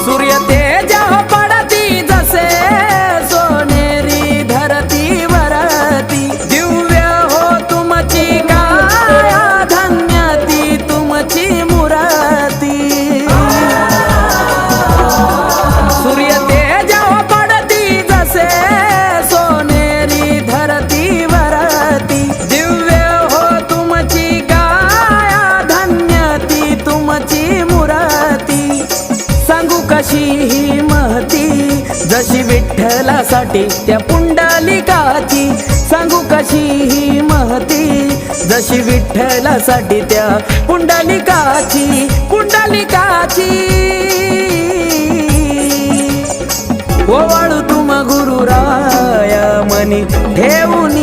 सूर्य तेजा पडती जसे सोनेरी धरतीवरती दिव्य हो तुमची काया धन्य ती तुमची मूर्ती सूर्य तेजा पडती जसे सोनेरी धरतीवरती दिव्य हो तुमची काया धन्य ती तुमची मूर्ती सांगू कशी ही महती जशी विठ्ठलासाठी त्या पुंडलिकाची सांगू कशी ही महती जशी विठ्ठलासाठी त्या पुंडलिकाची ओवाळू तुम गुरुराया मनी ठेवून